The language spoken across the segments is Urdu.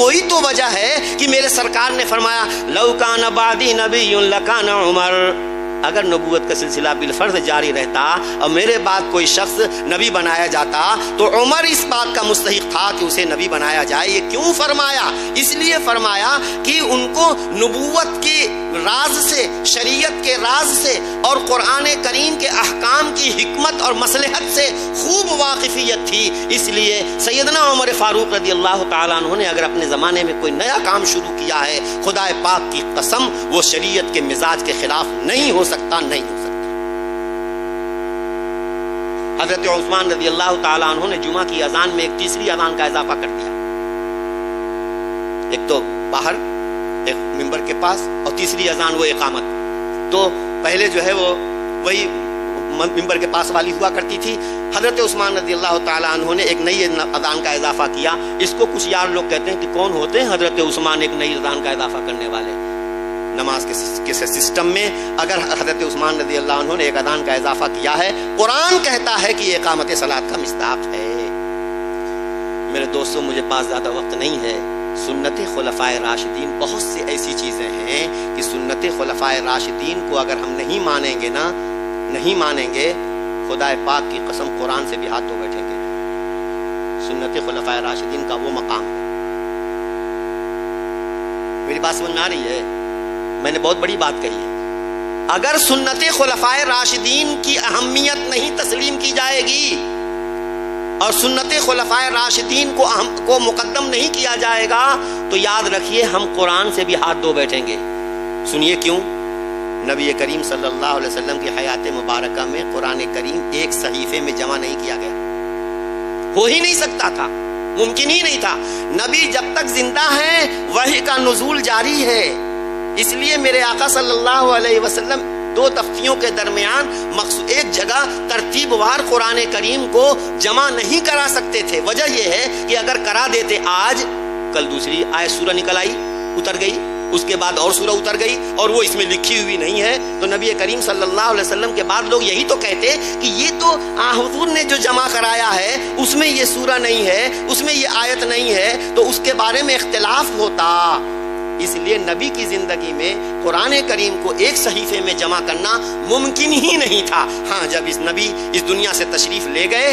کوئی تو وجہ ہے کہ میرے سرکار نے فرمایا لو کان بعدی نبی لکان عمر، اگر نبوت کا سلسلہ بالفرض جاری رہتا اور میرے بعد کوئی شخص نبی بنایا جاتا تو عمر اس بات کا مستحق تھا کہ اسے نبی بنایا جائے۔ یہ کیوں فرمایا؟ اس لیے فرمایا کہ ان کو نبوت کے راز سے، شریعت کے راز سے اور قرآن کریم کے احکام کی حکمت اور مصلحت سے خوب واقفیت تھی۔ اس لیے سیدنا عمر فاروق رضی اللہ تعالیٰ عنہ نے اگر اپنے زمانے میں کوئی نیا کام شروع کیا ہے، خدا پاک کی قسم وہ شریعت کے مزاج کے خلاف نہیں ہو سکتا، نہیں ہو سکتا۔ حضرت عثمان رضی اللہ تعالیٰ عنہ نے جمعہ کی اذان میں ایک تیسری اذان کا اضافہ کر دیا، ایک تو باہر ایک ممبر کے پاس اور تیسری اذان وہ اقامت۔ تو پہلے جو ہے وہ وہی ممبر کے پاس والی ہوا کرتی تھی، حضرت عثمان رضی اللہ تعالیٰ عنہ نے ایک نئی اذان کا اضافہ کیا۔ اس کو کچھ یار لوگ کہتے ہیں کہ کون ہوتے ہیں حضرت عثمان ایک نئی اذان کا اضافہ کرنے والے؟ نماز کے سسٹم میں اگر حضرت عثمان رضی اللہ عنہ نے ایک اذان کا اضافہ کیا ہے، قرآن کہتا ہے کہ یہ اقامت صلاۃ کا مصداق ہے۔ میرے دوستوں، مجھے پاس زیادہ وقت نہیں ہے، سنت خلفائے راشدین بہت سی ایسی چیزیں ہیں کہ سنت خلفائے راشدین کو اگر ہم نہیں مانیں گے نا، نہیں مانیں گے، خدا پاک کی قسم قرآن سے بھی ہاتھ دھو بیٹھیں گے۔ سنت خلفائے راشدین کا وہ مقام ہے۔ میری بات سمجھ میں آ رہی ہے؟ میں نے بہت بڑی بات کہی ہے۔ اگر سنت خلفائے راشدین کی اہمیت نہیں تسلیم کی جائے گی اور سنت خلفائے راشدین کو مقدم نہیں کیا جائے گا تو یاد رکھیے ہم قرآن سے بھی ہاتھ دھو بیٹھیں گے۔ سنیے کیوں؟ نبی کریم صلی اللہ علیہ وسلم کی حیات مبارکہ میں قرآن کریم ایک صحیفے میں جمع نہیں کیا گیا، ہو ہی نہیں سکتا تھا، ممکن ہی نہیں تھا۔ نبی جب تک زندہ ہیں وحی کا نزول جاری ہے، اس لیے میرے آقا صلی اللہ علیہ وسلم دو تختیوں کے درمیان ایک جگہ ترتیب وار قرآن کریم کو جمع نہیں کرا سکتے تھے۔ وجہ یہ ہے کہ اگر کرا دیتے آج، کل دوسری آیت سورہ نکل آئی، اتر گئی، اس کے بعد اور سورہ اتر گئی اور وہ اس میں لکھی ہوئی نہیں ہے، تو نبی کریم صلی اللہ علیہ وسلم کے بعد لوگ یہی تو کہتے کہ یہ تو حضور نے جو جمع کرایا ہے اس میں یہ سورہ نہیں ہے، اس میں یہ آیت نہیں ہے، تو اس کے بارے میں اختلاف ہوتا۔ اس لیے نبی کی زندگی میں قرآن کریم کو ایک صحیفے میں جمع کرنا ممکن ہی نہیں تھا۔ ہاں، جب اس نبی اس دنیا سے تشریف لے گئے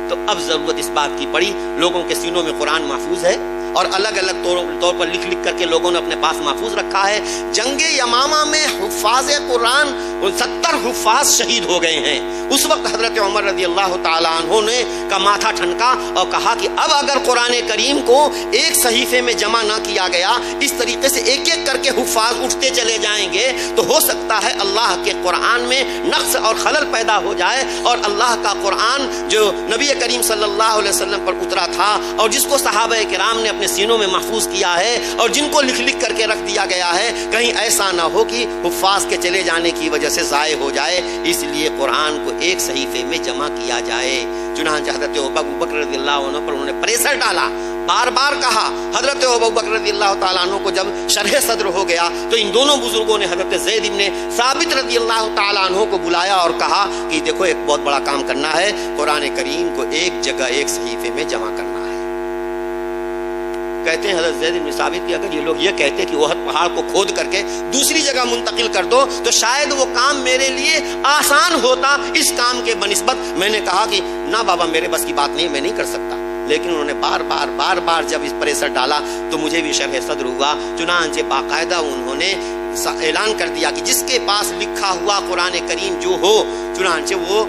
تو اب ضرورت اس بات کی پڑی، لوگوں کے سینوں میں قرآن محفوظ ہے اور الگ الگ طور پر لکھ لکھ کر کے لوگوں نے اپنے پاس محفوظ رکھا ہے۔ جنگ یمامہ میں حفاظ قرآن 70 حفاظ شہید ہو گئے ہیں۔ اس وقت حضرت عمر رضی اللہ تعالیٰ عنہ نے کا ماتھا ٹھنکا اور کہا کہ اب اگر قرآن کریم کو ایک صحیفے میں جمع نہ کیا گیا، اس طریقے سے ایک ایک کر کے حفاظ اٹھتے چلے جائیں گے تو ہو سکتا ہے اللہ کے قرآن میں نقص اور خلل پیدا ہو جائے، اور اللہ کا قرآن جو نبی کریم صلی اللہ علیہ وسلم پر اترا تھا اور جس کو صحابہ کرام نے اپنے سینوں میں محفوظ کیا ہے اور جن کو لکھ لکھ کر کے رکھ دیا گیا ہے، کہیں ایسا نہ ہو کہ حفاظ کے چلے جانے کی وجہ سے ضائع ہو جائے۔ اس لیے قرآن کو ایک صحیفے میں جمع کیا جائے۔ چنانچہ حضرت ابوبکر رضی اللہ عنہ پر انہوں نے پریشر ڈالا، بار بار کہا۔ حضرت ابوبکر رضی اللہ تعالیٰ عنہ کو جب شرح صدر ہو گیا تو ان دونوں بزرگوں نے حضرت زید بن ثابت رضی اللہ تعالیٰ عنہ کو بلایا اور کہا کہ دیکھو ایک بہت بڑا کام کرنا ہے، قرآن کریم کو ایک جگہ ایک صحیفے میں جمع کرنا ہے۔ کہتے ہیں حضرت زید بن ثابت کہ اگر یہ لوگ یہ کہتے کہ احد پہاڑ کو کھود کر کے دوسری جگہ منتقل کر دو تو شاید وہ کام میرے لیے آسان ہوتا اس کام کے بنسبت۔ میں نے کہا کہ نہ بابا، میرے بس کی بات نہیں، میں نہیں کر سکتا۔ لیکن انہوں نے بار بار جب اس پریشر ڈالا تو مجھے بھی شرح صدر ہوا۔ چنانچہ باقاعدہ انہوں نے اعلان کر دیا کہ جس کے پاس لکھا ہوا قرآن کریم جو ہو، چنانچہ وہ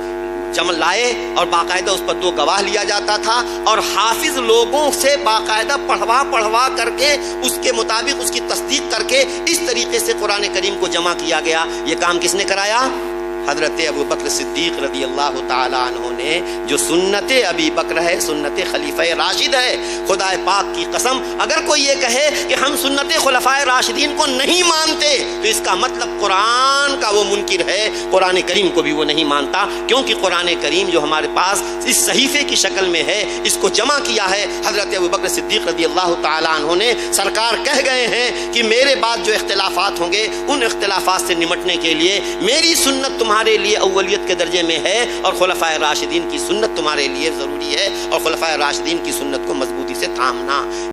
جمع لائے اور باقاعدہ اس پر 2 گواہ لیا جاتا تھا اور حافظ لوگوں سے باقاعدہ پڑھوا کر کے اس کے مطابق اس کی تصدیق کر کے اس طریقے سے قرآن کریم کو جمع کیا گیا۔ یہ کام کس نے کرایا؟ حضرت ابوبکر صدیق رضی اللہ تعالیٰ عنہ نے، جو سنت ابی بکر ہے، سنت خلیفہ راشد ہے۔ خدا پاک کی قسم اگر کوئی یہ کہے کہ ہم سنت خلفائے راشدین کو نہیں مانتے تو اس کا مطلب قرآن کا وہ منکر ہے، قرآن کریم کو بھی وہ نہیں مانتا، کیونکہ قرآن کریم جو ہمارے پاس اس صحیفے کی شکل میں ہے، اس کو جمع کیا ہے حضرت ابوبکر صدیق رضی اللہ تعالیٰ عنہ نے۔ سرکار کہہ گئے ہیں کہ میرے بعد جو اختلافات ہوں گے ان اختلافات سے نمٹنے کے لیے میری سنت تمہارے لیے اولیت کے درجے میں ہے اور خلفائے راشدین کی سنت تمہارے لیے ضروری ہے، اور خلفائے راشدین کی سنت کو مضبوطی سے تھامنا۔